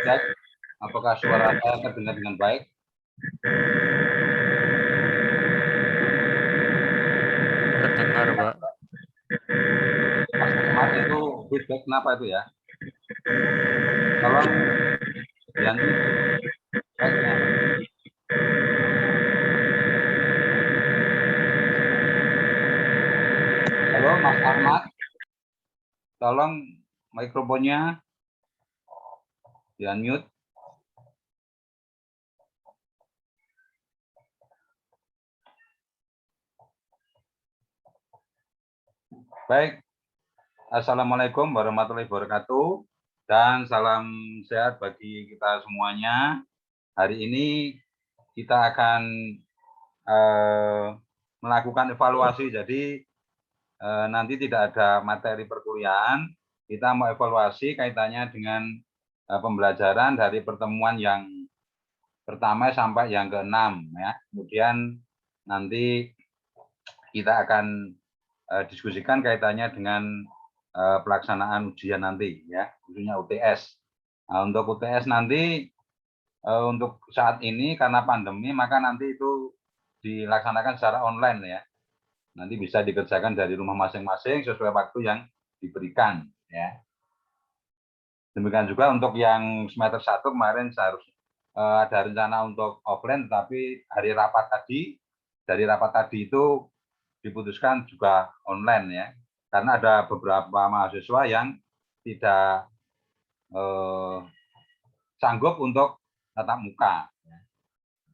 cek apakah suara saya terdengar dengan baik. Terdengar, Pak. Mas Ahmad itu feedback kenapa itu ya? Tolong ganti mic-nya. Halo Mas Ahmad, tolong mikrofonnya di unmute. Baik, Assalamualaikum warahmatullahi wabarakatuh dan salam sehat bagi kita semuanya. Hari ini kita akan melakukan evaluasi, jadi nanti tidak ada materi perkuliahan, kita mau evaluasi kaitannya dengan pembelajaran dari pertemuan yang pertama sampai yang ke-6 ya. Kemudian nanti kita akan diskusikan kaitannya dengan pelaksanaan ujian nanti ya, khususnya UTS. Nah, untuk UTS nanti untuk saat ini karena pandemi maka nanti itu dilaksanakan secara online ya. Nanti bisa dikerjakan dari rumah masing-masing sesuai waktu yang diberikan ya. Demikian juga untuk yang semester 1 kemarin seharusnya ada rencana untuk offline, tapi dari rapat tadi itu diputuskan juga online ya. Karena ada beberapa mahasiswa yang tidak sanggup untuk tatap muka.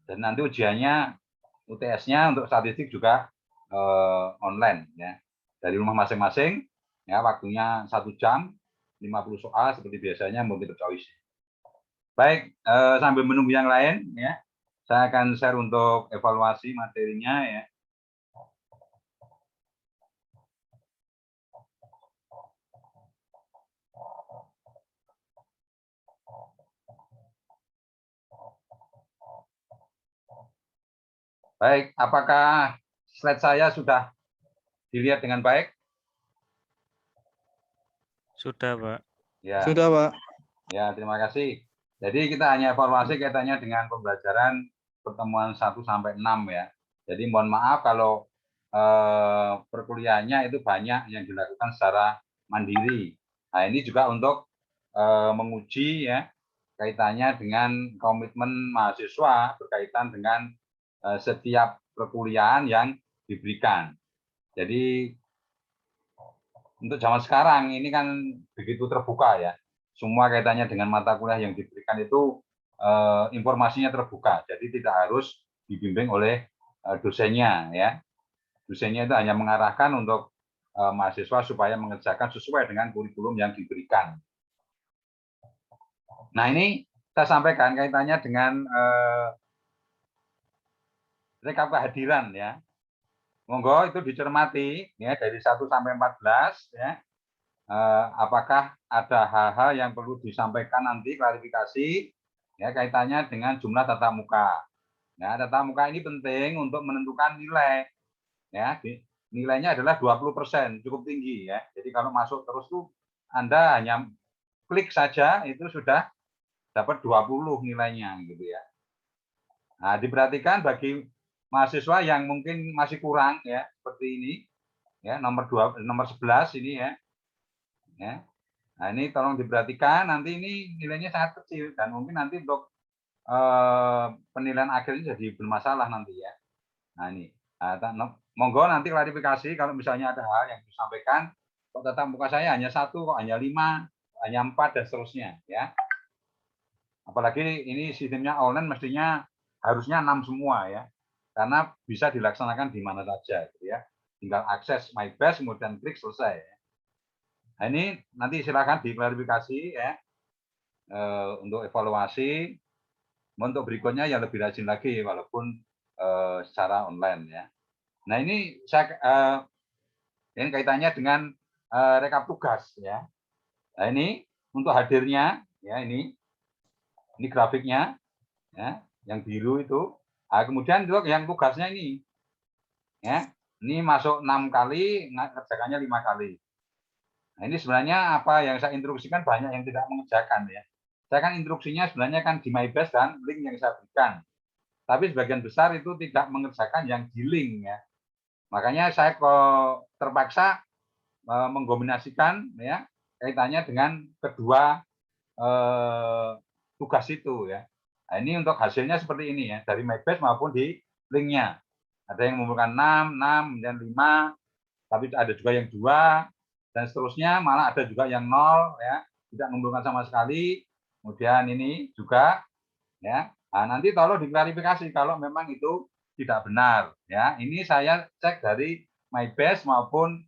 Dan nanti ujiannya UTS-nya untuk statistik juga online ya, dari rumah masing-masing ya, waktunya 1 jam 50 soal seperti biasanya multiple choice. Baik, sambil menunggu yang lain ya, saya akan share untuk evaluasi materinya ya. Baik, apakah slide saya sudah dilihat dengan baik? Sudah, Pak. Ya. Sudah, Pak. Ya, terima kasih. Jadi kita hanya evaluasi kaitannya dengan pembelajaran pertemuan 1 sampai 6 ya. Jadi mohon maaf kalau perkuliahannya itu banyak yang dilakukan secara mandiri. Nah, ini juga untuk menguji ya kaitannya dengan komitmen mahasiswa berkaitan dengan setiap perkuliahan yang diberikan. Jadi untuk zaman sekarang ini kan begitu terbuka ya. Semua kaitannya dengan mata kuliah yang diberikan itu informasinya terbuka. Jadi tidak harus dibimbing oleh dosennya ya. Dosennya itu hanya mengarahkan untuk mahasiswa supaya mengerjakan sesuai dengan kurikulum yang diberikan. Nah, ini saya sampaikan kaitannya dengan rekap kehadiran ya. Monggo itu dicermati ya dari 1 sampai 14 ya. Apakah ada hal-hal yang perlu disampaikan nanti klarifikasi ya kaitannya dengan jumlah tatap muka. Ya, tatap muka ini penting untuk menentukan nilai. Ya, nilainya adalah 20%, cukup tinggi ya. Jadi kalau masuk terus tuh Anda hanya klik saja itu sudah dapat 20 nilainya gitu ya. Nah, diperhatikan bagi mahasiswa yang mungkin masih kurang ya seperti ini ya, nomor 11 ini ya. Ya. Nah, ini tolong diperhatikan, nanti ini nilainya sangat kecil dan mungkin nanti untuk penilaian akhirnya jadi bermasalah nanti ya. Nah, ini monggo nanti klarifikasi kalau misalnya ada hal yang disampaikan, kok tatap muka saya hanya 1, kok hanya 5, hanya 4 dan seterusnya ya. Apalagi ini sistemnya online mestinya harusnya 6 semua ya. Karena bisa dilaksanakan di mana saja gitu ya. Tinggal akses My Best kemudian klik selesai. Nah, ini nanti silakan diklarifikasi ya untuk evaluasi. Untuk berikutnya yang lebih rajin lagi walaupun secara online ya. Nah, ini saya ini kaitannya dengan rekap tugas ya. Nah, ini untuk hadirnya ya, ini grafiknya ya, yang biru itu. Nah, kemudian juga yang tugasnya ini ya. Ini masuk 6 kali, ngerjakannya 5 kali. Nah, ini sebenarnya apa yang saya instruksikan banyak yang tidak mengerjakan ya. saya kan instruksinya sebenarnya kan di MyBase dan link yang saya berikan. Tapi sebagian besar itu tidak mengerjakan yang di link ya. Makanya saya kok terpaksa mengkombinasikan ya kaitannya dengan kedua tugas itu ya. Nah, ini untuk hasilnya seperti ini ya, dari MyBase maupun di linknya. Ada yang mengumpulkan 6, 6, kemudian 5, tapi ada juga yang 2, dan seterusnya, malah ada juga yang 0, ya, tidak mengumpulkan sama sekali. Kemudian ini juga, ya. Nah, nanti tolong diklarifikasi kalau memang itu tidak benar. Ya, ini saya cek dari MyBase maupun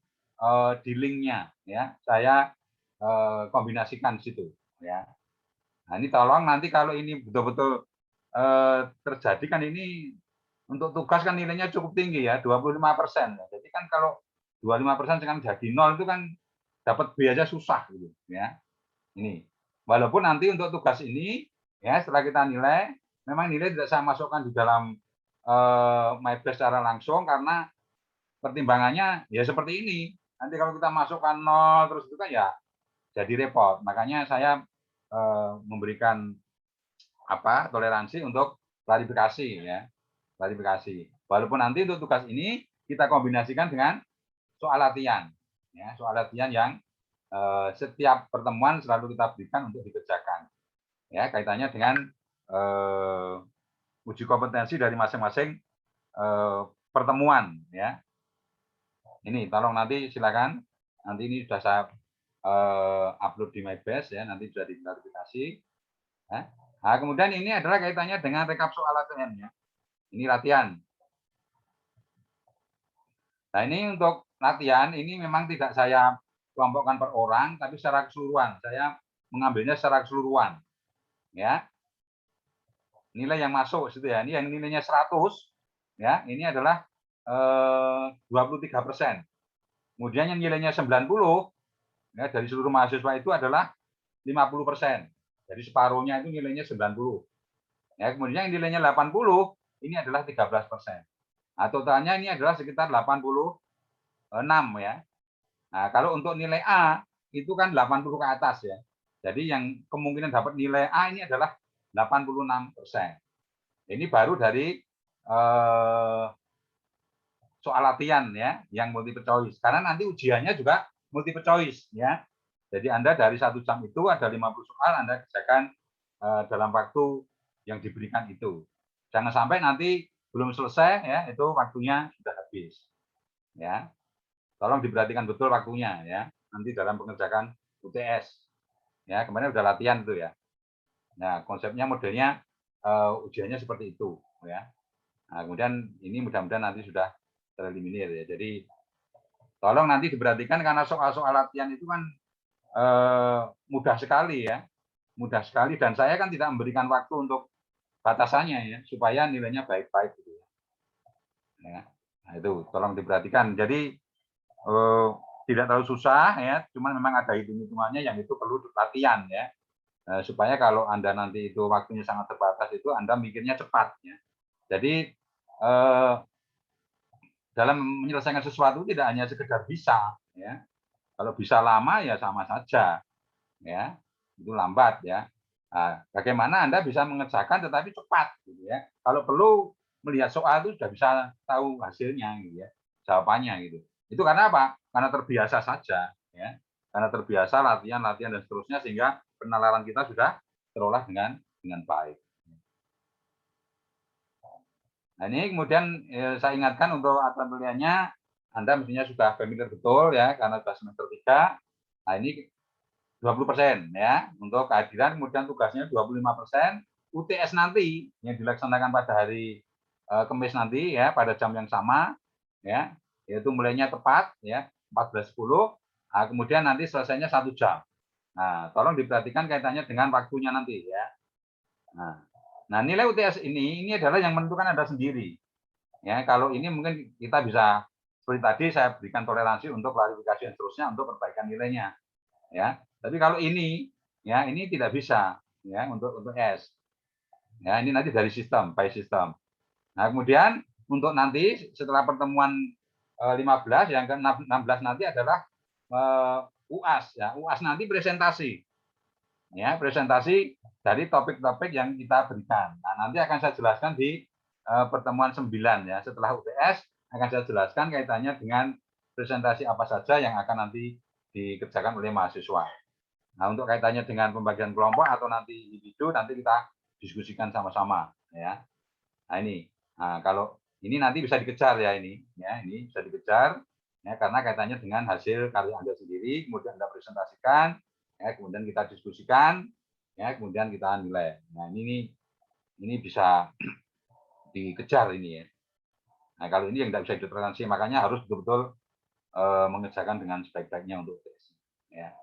di linknya, ya. Saya kombinasikan di situ, ya. Nah, ini tolong nanti kalau ini betul-betul terjadi kan ini untuk tugas kan nilainya cukup tinggi ya, 25%. Jadi kan kalau 25% sekarang jadi 0 itu kan dapat B aja susah gitu ya. Ini. Walaupun nanti untuk tugas ini ya setelah kita nilai, memang nilai tidak saya masukkan di dalam MyBase secara langsung karena pertimbangannya ya seperti ini. Nanti kalau kita masukkan 0 terus itu kan ya jadi repot. Makanya saya memberikan toleransi untuk klarifikasi ya. Klarifikasi. Walaupun nanti untuk tugas ini kita kombinasikan dengan soal latihan. Ya, soal latihan yang setiap pertemuan selalu kita berikan untuk dikerjakan. Ya, kaitannya dengan uji kompetensi dari masing-masing pertemuan ya. Ini tolong nanti silakan. Nanti ini sudah saya upload di MyBase ya, nanti sudah diklarifikasi. Ya. Nah, kemudian ini adalah kaitannya dengan rekap soal latihan ya. Ini latihan. Nah, ini untuk latihan ini memang tidak saya kelompokkan per orang, tapi secara keseluruhan. Saya mengambilnya secara keseluruhan. Ya. Nilai yang masuk situ ya. Ini yang nilainya 100 ya, ini adalah 23%. Kemudian yang nilainya 90 ya, dari seluruh mahasiswa itu adalah 50%. Jadi separuhnya itu nilainya 90. Ya, kemudian yang nilainya 80 ini adalah 13%. Nah, totalnya ini adalah sekitar 86 ya. Nah, kalau untuk nilai A itu kan 80 ke atas ya. Jadi yang kemungkinan dapat nilai A ini adalah 86%. Ini baru dari soal latihan ya, yang multiple choice. Karena nanti ujiannya juga multiple choice ya. Jadi Anda dari 1 jam itu ada 50 soal Anda kerjakan dalam waktu yang diberikan itu. Jangan sampai nanti belum selesai ya, itu waktunya sudah habis. Ya. Tolong diperhatikan betul waktunya ya. Nanti dalam pengerjaan UTS. Ya, kemarin sudah latihan itu ya. Nah, konsepnya modelnya ujiannya seperti itu ya. Nah, kemudian ini mudah-mudahan nanti sudah tereliminir ya. Jadi tolong nanti diperhatikan karena soal-soal latihan itu kan mudah sekali ya, mudah sekali dan saya kan tidak memberikan waktu untuk batasannya ya supaya nilainya baik-baik gitu ya. Nah itu tolong diperhatikan. Jadi tidak terlalu susah ya, cuman memang ada hitung-hitungannya yang itu perlu latihan ya. Supaya kalau Anda nanti itu waktunya sangat terbatas itu Anda mikirnya cepat ya. Jadi dalam menyelesaikan sesuatu tidak hanya sekedar bisa ya. Kalau bisa lama ya sama saja ya, itu lambat ya. Nah, bagaimana Anda bisa mengerjakan tetapi cepat gitu ya. Kalau perlu melihat soal itu sudah bisa tahu hasilnya gitu ya, jawabannya gitu. Itu karena apa? Karena terbiasa saja ya. Karena terbiasa latihan dan seterusnya sehingga penalaran kita sudah terolah dengan baik. Nah, ini kemudian saya ingatkan untuk aturan pilihannya Anda mestinya sudah familiar betul ya karena sudah semester 3. Nah, ini 20% ya untuk kehadiran, kemudian tugasnya 25%. UTS nanti yang dilaksanakan pada hari Kamis nanti ya pada jam yang sama ya, yaitu mulainya tepat ya 14.10. Nah, kemudian nanti selesainya 1 jam. Nah, tolong diperhatikan kaitannya dengan waktunya nanti ya. Nah, nilai UTS ini adalah yang menentukan Anda sendiri. Ya, kalau ini mungkin kita bisa seperti tadi saya berikan toleransi untuk klarifikasi dan seterusnya untuk perbaikan nilainya. Ya, tapi kalau ini ya ini tidak bisa ya untuk S. Ya, ini nanti dari sistem, by sistem. Nah, kemudian untuk nanti setelah pertemuan 15 yang ke-16 nanti adalah UAS ya. UAS nanti presentasi. Ya, presentasi dari topik-topik yang kita berikan. Nah, nanti akan saya jelaskan di pertemuan 9 ya. Setelah UTS akan saya jelaskan kaitannya dengan presentasi apa saja yang akan nanti dikerjakan oleh mahasiswa. Nah, untuk kaitannya dengan pembagian kelompok atau nanti individu, nanti kita diskusikan sama-sama ya. Nah, ini. Nah, kalau ini nanti bisa dikejar ya ini bisa dikejar ya karena kaitannya dengan hasil karya Anda sendiri, kemudian Anda presentasikan, ya, kemudian kita diskusikan, ya, kemudian kita nilai. Nah, ini bisa dikejar ini ya. Nah, kalau ini yang tidak bisa ditoleransi, makanya harus betul-betul mengerjakan dengan sebaik-baiknya untuk UTS. Ya.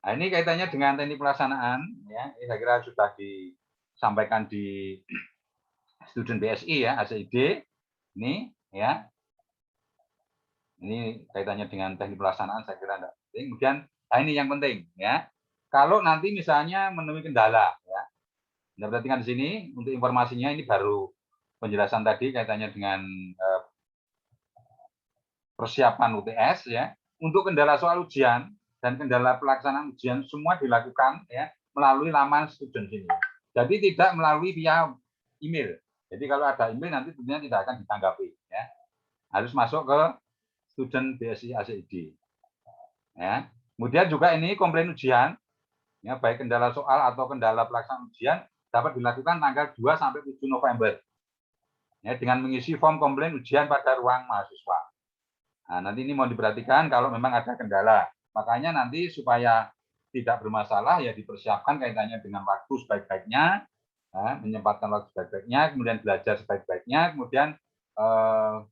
Nah, ini kaitannya dengan teknik pelaksanaan, ya. Ini saya kira sudah disampaikan di student BSI ya, ACID. Ini ya. Ini kaitannya dengan teknik pelaksanaan saya kira tidak penting. Kemudian, nah ini yang penting ya. Kalau nanti misalnya menemui kendala ya. Anda perhatikan di sini untuk informasinya ini baru penjelasan tadi kaitannya dengan persiapan UTS ya. Untuk kendala soal ujian dan kendala pelaksanaan ujian semua dilakukan ya melalui laman student sini. Jadi tidak melalui via email. Jadi kalau ada email nanti tentunya tidak akan ditanggapi ya. Harus masuk ke student BSI ACID. Ya. Kemudian juga ini komplain ujian ya baik kendala soal atau kendala pelaksanaan ujian dapat dilakukan tanggal 2 sampai 7 November. Ya, dengan mengisi form komplain ujian pada ruang mahasiswa. Nah, nanti ini mau diperhatikan kalau memang ada kendala. Makanya nanti supaya tidak bermasalah ya dipersiapkan kaitannya dengan waktu sebaik-baiknya, ya, menyempatkan waktu sebaik-baiknya, kemudian belajar sebaik-baiknya, kemudian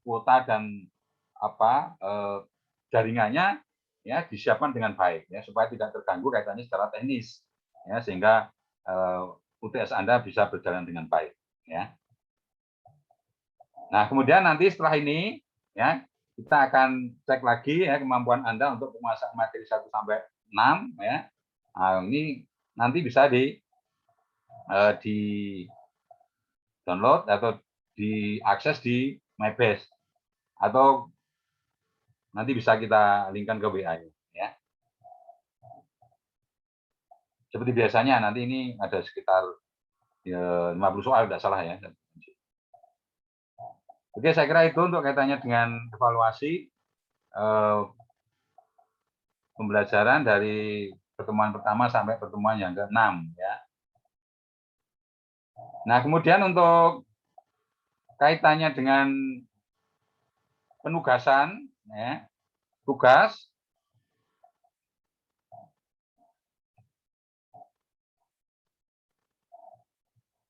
kuota dan jaringannya ya disiapkan dengan baik ya supaya tidak terganggu kaitannya secara teknis ya sehingga UTS Anda bisa berjalan dengan baik ya. Nah, kemudian nanti setelah ini ya kita akan cek lagi ya kemampuan Anda untuk penguasaan materi 1 sampai 6 ya. Nah, ini nanti bisa di download atau diakses di MyBase atau nanti bisa kita linkkan ke WA ya. Seperti biasanya nanti ini ada sekitar 50 soal tidak salah ya. Oke, saya kira itu untuk kaitannya dengan evaluasi pembelajaran dari pertemuan pertama sampai pertemuan yang ke-6 ya. Nah, kemudian untuk kaitannya dengan penugasan ya, tugas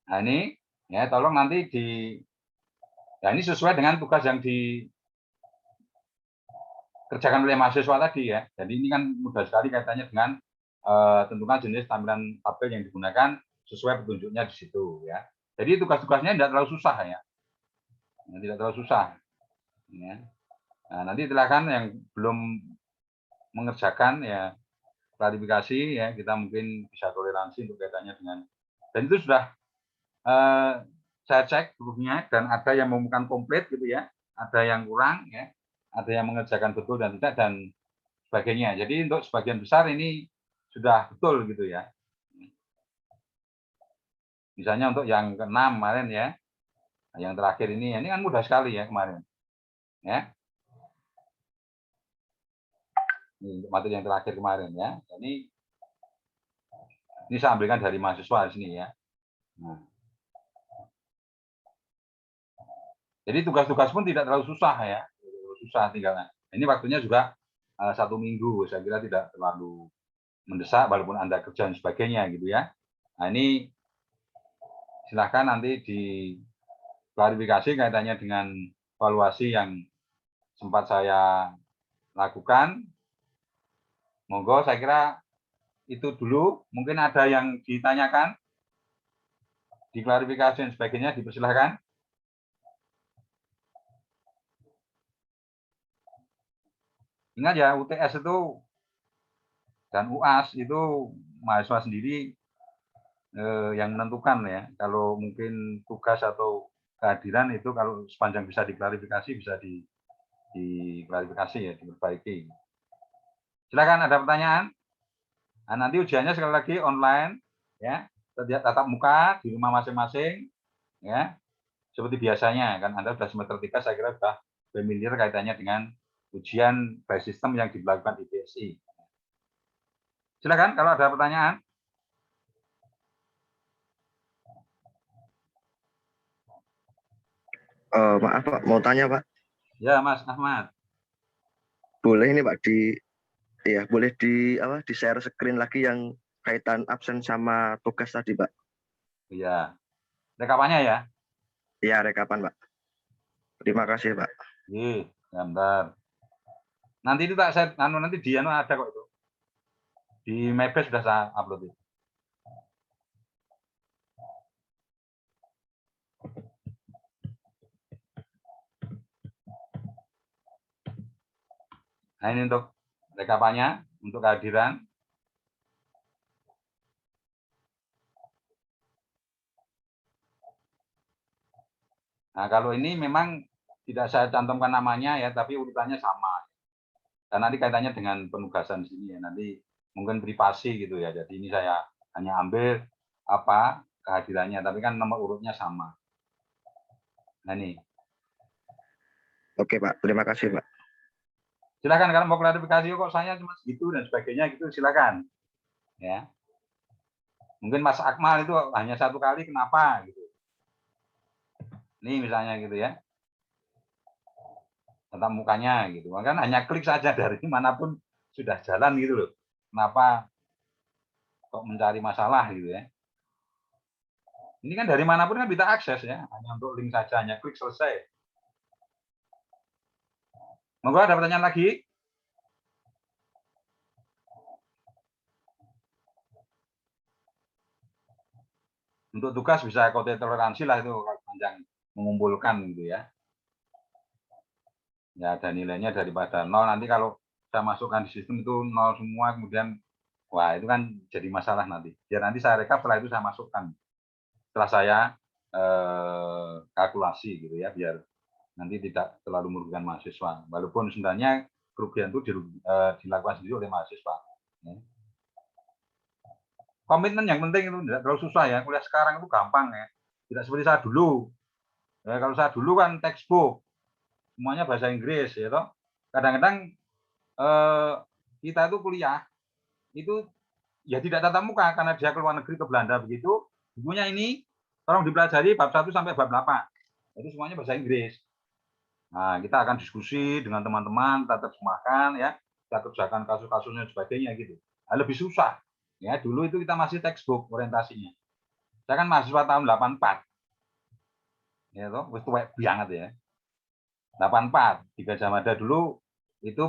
nah ini ya tolong nanti ini sesuai dengan tugas yang dikerjakan oleh mahasiswa tadi ya. Jadi ini kan mudah sekali kaitannya dengan tentukan jenis tampilan tabel yang digunakan sesuai petunjuknya di situ ya. Jadi tugas-tugasnya tidak terlalu susah ya. Tidak terlalu susah. Ya. Nah, nanti silakan yang belum mengerjakan ya klarifikasi ya kita mungkin bisa toleransi untuk kaitannya dengan dan itu sudah saya cek seluruhnya dan ada yang menemukan komplit gitu ya, ada yang kurang ya, ada yang mengerjakan betul dan tidak dan sebagainya. Jadi untuk sebagian besar ini sudah betul gitu ya. Misalnya untuk yang ke-6 kemarin ya, yang terakhir ini kan mudah sekali ya kemarin. Ya. Ini untuk materi yang terakhir kemarin ya. Ini saya ambilkan dari mahasiswa di sini ya. Nah. Jadi tugas-tugas pun tidak terlalu susah ya, susah tinggal. Ini waktunya juga 1 minggu, saya kira tidak terlalu mendesak walaupun Anda kerja dan sebagainya gitu ya. Nah ini silahkan nanti diklarifikasi kaitannya dengan evaluasi yang sempat saya lakukan. Monggo saya kira itu dulu. Mungkin ada yang ditanyakan, diklarifikasi dan sebagainya, dipersilahkan. Ingat ya, UTS itu dan UAS itu mahasiswa sendiri yang menentukan ya. Kalau mungkin tugas atau kehadiran itu kalau sepanjang bisa diklarifikasi, bisa diklarifikasi ya, diperbaiki. Silakan ada pertanyaan. Nah, nanti ujiannya sekali lagi online ya. tatap muka di rumah masing-masing, ya. Seperti biasanya kan Anda sudah semester 3 saya kira sudah familiar kaitannya dengan ujian by system yang dilakukan di BSI. Silakan kalau ada pertanyaan. Maaf Pak, mau tanya Pak. Ya, Mas Ahmad. Boleh ini Pak boleh di share screen lagi yang kaitan absen sama tugas tadi Pak. Iya. Rekapannya ya. Iya, rekapan Pak. Terima kasih Pak. Iya, gambar. Nanti itu tak saya nanti dia ada kok itu. Di Mebes sudah saya upload itu. Nah, ini untuk rekapannya, untuk kehadiran. Nah, kalau ini memang tidak saya cantumkan namanya ya, tapi urutannya sama. Karena nanti kaitannya dengan penugasan di sini ya, nanti mungkin privasi gitu ya. Jadi ini saya hanya ambil apa kehadirannya, tapi kan nomor urutnya sama. Nah, ini. Oke Pak, terima kasih Pak. Silakan kalau mau klarifikasi kok saya cuma segitu dan sebagainya gitu silakan. Ya. Mungkin Mas Akmal itu hanya 1 kali kenapa gitu. Nih misalnya gitu ya. Tatap mukanya gitu. Kan hanya klik saja dari manapun sudah jalan gitu loh. Kenapa kok mencari masalah gitu ya. Ini kan dari manapun kan bisa akses ya. Hanya untuk link saja, hanya klik selesai. Monggo ada pertanyaan lagi? Untuk tugas bisa kode toleransi lah itu panjang mengumpulkan gitu ya. Ya ada nilainya daripada 0 nanti kalau saya masukkan di sistem itu 0 semua kemudian wah itu kan jadi masalah nanti. Biar nanti saya rekap setelah itu saya masukkan. Setelah saya kalkulasi gitu ya biar nanti tidak terlalu merugikan mahasiswa. Walaupun sebenarnya kerugian itu dilakukan sendiri oleh mahasiswa. Ya. Komitmen yang penting itu tidak terlalu susah ya. Kuliah sekarang itu gampang ya. Tidak seperti saya dulu. Ya, kalau saya dulu kan textbook, semuanya bahasa Inggris ya toh. Kadang-kadang kita itu kuliah itu ya tidak tatap muka karena dia keluar negeri ke Belanda begitu. Bukunya ini tolong dipelajari bab 1 sampai bab 8. Jadi semuanya bahasa Inggris. Nah, kita akan diskusi dengan teman-teman, kita terjemahkan ya, kita kerjakan kasus-kasusnya dan sebagainya gitu. Nah, lebih susah. Ya, dulu itu kita masih textbook orientasinya. Saya kan mahasiswa tahun 84. Ya toh, wis tuwek banget ya. 84 di Gajah Mada dulu itu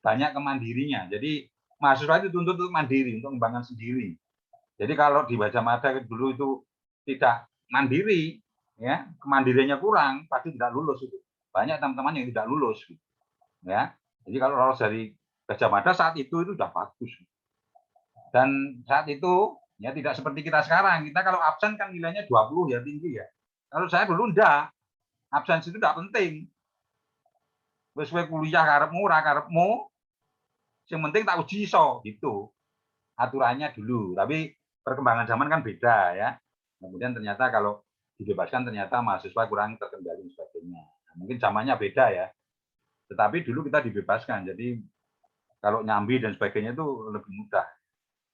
banyak kemandirinya. Jadi mahasiswa itu tuntut untuk mandiri, untuk mengembangkan sendiri. Jadi kalau di Gajah Mada dulu itu tidak mandiri, ya kemandiriannya kurang, pasti tidak lulus itu. Banyak teman-teman yang tidak lulus, ya. Jadi kalau lolos dari Gajah Mada saat itu sudah bagus. Dan saat itu ya tidak seperti kita sekarang. Kita kalau absen kan nilainya 20 ya tinggi ya. Kalau saya dulu enggak, absensi itu tidak penting. Wis kowe kuliah karepmu ora karepmu, yang penting tak uji iso gitu. Aturannya dulu, tapi perkembangan zaman kan beda ya. Kemudian ternyata kalau dibebaskan ternyata mahasiswa kurang terkendali dan sebagainya. Nah, mungkin zamannya beda ya. Tetapi dulu kita dibebaskan, jadi kalau nyambi dan sebagainya itu lebih mudah.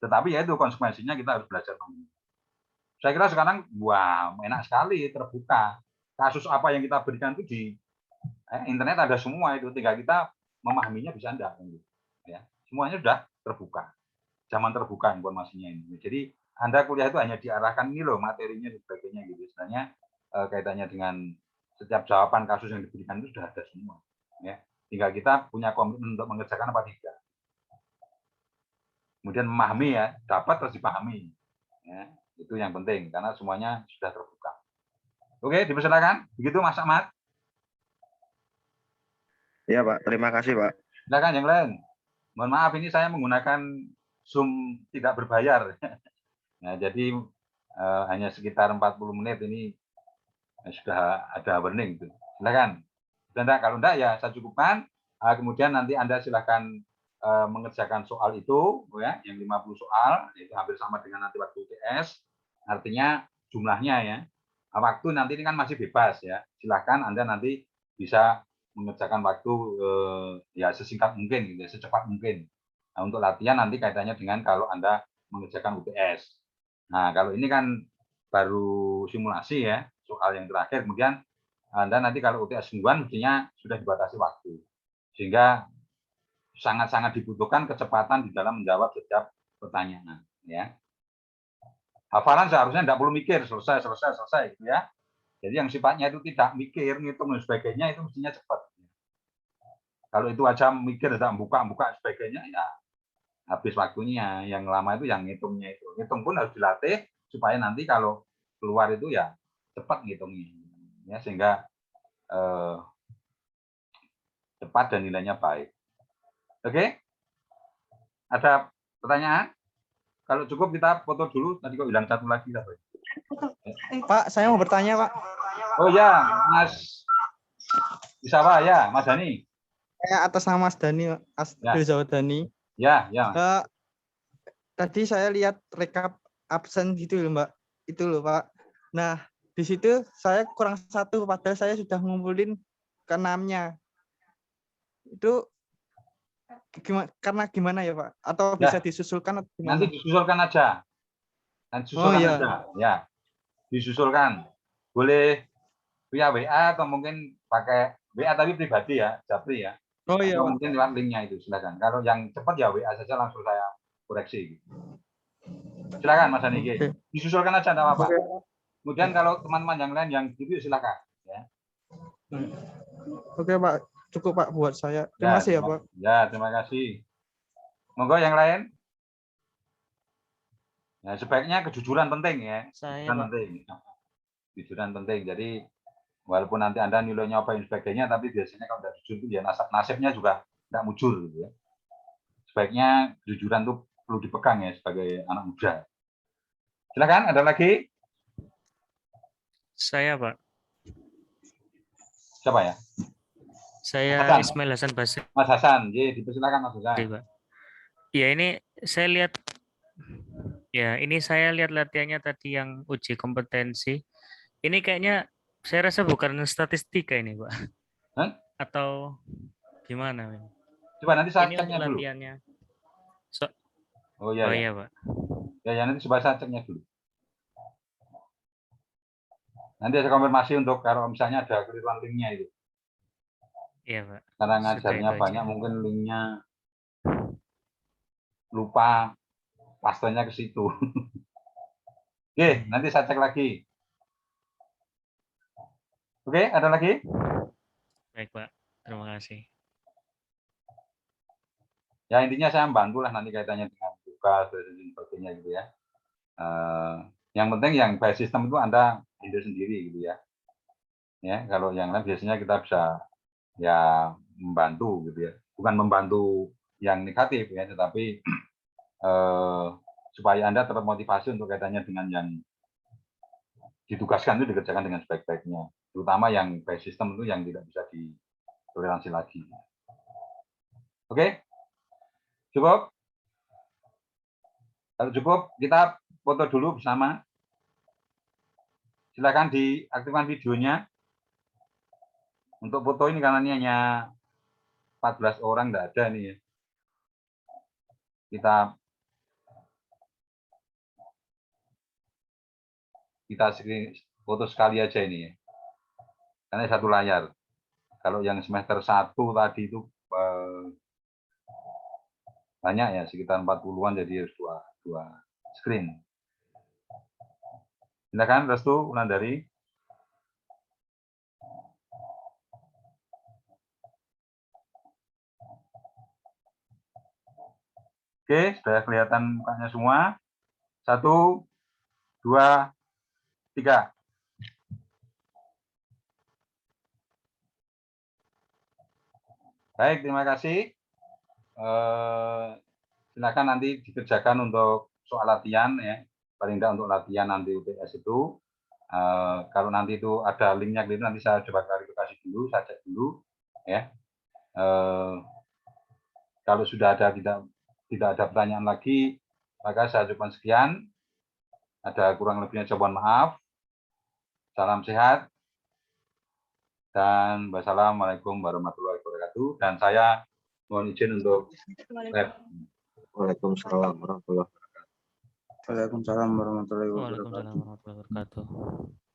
Tetapi ya itu konsekuensinya kita harus belajar memilih. Saya kira sekarang wah enak sekali terbuka. Kasus apa yang kita berikan itu di internet ada semua itu, tinggal kita memahaminya bisa enggak gitu. Ya. Semuanya sudah terbuka. Zaman terbuka informasinya ini. Jadi Anda kuliah itu hanya diarahkan ini loh materinya dan sebagainya gitu. Sebenarnya kaitannya dengan setiap jawaban kasus yang diberikan itu sudah ada semua. Ya. Tinggal kita punya komitmen untuk mengerjakan apa tidak. Kemudian memahami ya, dapat terus dipahami. Ya, itu yang penting karena semuanya sudah terbuka. Oke, dipersilakan. Begitu Mas Ahmad. Iya Pak, terima kasih Pak. Silakan yang lain. Mohon maaf ini saya menggunakan Zoom tidak berbayar. Nah, jadi hanya sekitar 40 menit ini sudah ada warning itu. Silakan. Dan kalau enggak ya saya cukupkan. Kemudian nanti Anda silakan mengerjakan soal itu, ya, yang 50 soal, itu hampir sama dengan nanti waktu UTS. Artinya jumlahnya ya. Waktu nanti ini kan masih bebas ya. Silahkan Anda nanti bisa mengerjakan waktu ya sesingkat mungkin, gitu, secepat mungkin. Nah, untuk latihan nanti kaitannya dengan kalau Anda mengerjakan UTS. Nah, kalau ini kan baru simulasi ya, soal yang terakhir. Kemudian Anda nanti kalau UTS mingguan mestinya sudah dibatasi waktu. Sehingga sangat-sangat dibutuhkan kecepatan di dalam menjawab setiap pertanyaan. Ya. Hafalan seharusnya tidak perlu mikir, selesai gitu ya. Jadi yang sifatnya itu tidak mikir, ngitung dan sebagainya itu mestinya cepat. Kalau itu aja mikir, tidak buka sebagainya, ya habis waktunya. Yang lama itu yang ngitungnya itu. Ngitung pun harus dilatih supaya nanti kalau keluar itu ya cepat ngitungnya. Ya, sehingga cepat dan nilainya baik. Oke? Ada pertanyaan? Kalau cukup kita foto dulu. Tadi kok bilang satu lagi. Pak, saya mau bertanya, Pak. Oh ya, Mas bisa Pak ya, Mas Dani. Saya atas nama Mas Dani, Mas Firzawa Dani. Ya. Tadi saya lihat rekap absen gitu loh, Mbak. Itu loh, Pak. Nah, di situ saya kurang satu, padahal saya sudah ngumpulin ke-6-nya. Itu gimana ya, Pak? Atau bisa disusulkan atau gimana? Nanti disusulkan aja. Ya, disusulkan. Boleh via WA atau mungkin pakai WA tapi pribadi ya, Japri ya. Oh iya, atau Pak. mungkin lewat linknya itu, silakan. Kalau yang cepat ya WA saja langsung saya koreksi. Silakan Mas Dani. Disusulkan aja enggak apa-apa. Kemudian kalau teman-teman yang lain yang gitu silakan ya. Oke, Pak. Cukup Pak buat saya. Terima kasih ya, Pak. Ya, terima kasih. Monggo yang lain. Ya, sebaiknya kejujuran penting ya. Kejujuran penting. Jadi walaupun nanti Anda nilainya apa dan sebagainya, tapi biasanya kalau tidak jujur itu ya nasibnya juga tidak mujur gitu ya. Sebaiknya kejujuran itu perlu dipegang ya sebagai anak muda. Silakan, ada lagi? Saya, Pak. Siapa ya? Saya Hasan. Ismail Hasan Basri. Mas Hasan, jadi dipersilakan Mas Hasan. Pak. Ya, ini saya lihat latihannya tadi yang uji kompetensi. Ini kayaknya saya rasa bukan statistika ini, Pak. Hah? Atau gimana? Coba nanti saya ini ceknya dulu. Latihannya. Oh iya, Pak. Ya, nanti coba saya ceknya dulu. Nanti saya konfirmasi untuk kalau misalnya ada keliruan linknya itu. Iya, Pak. Karena ngajarnya banyak, mungkin linknya lupa pastanya ke situ. Oke, nanti saya cek lagi. Oke, ada lagi? Baik, Pak. Terima kasih. Ya, intinya saya membantu lah nanti kaitannya dengan tugas dan sebagainya gitu ya. Yang penting yang by system itu Anda handle sendiri gitu ya. Ya, kalau yang lain biasanya kita bisa ya membantu gitu ya. Bukan membantu yang negatif ya, tetapi supaya Anda termotivasi untuk kaitannya dengan yang ditugaskan itu dikerjakan dengan sebaik-baiknya. Terutama yang by system itu yang tidak bisa ditoleransi lagi. Oke? Cukup? Kalau cukup, kita foto dulu bersama. Silakan diaktifkan videonya. Untuk foto ini karena ini hanya 14 orang, enggak ada nih ya. Kita foto sekali aja ini ya. Karena satu layar. Kalau yang semester 1 tadi itu banyak ya, sekitar 40-an, jadi harus dua screen. Silakan Restu Wulandari. Oke, sudah kelihatan mukanya semua. 1, 2, 3. Baik, terima kasih. Silakan nanti dikerjakan untuk soal latihan ya. Paling tidak untuk latihan nanti UTS itu. Kalau nanti itu ada linknya gitu, nanti saya coba klarifikasi dulu, saya cek dulu ya. Kalau sudah ada tidak ada pertanyaan lagi, maka saya cukupkan sekian. Ada kurang lebihnya saya mohon maaf. Salam sehat. Dan wassalamualaikum warahmatullahi wabarakatuh. Dan saya mohon izin untuk Waalaikumsalam warahmatullahi wabarakatuh. Waalaikumsalam warahmatullahi wabarakatuh. Waalaikumsalam warahmatullahi wabarakatuh.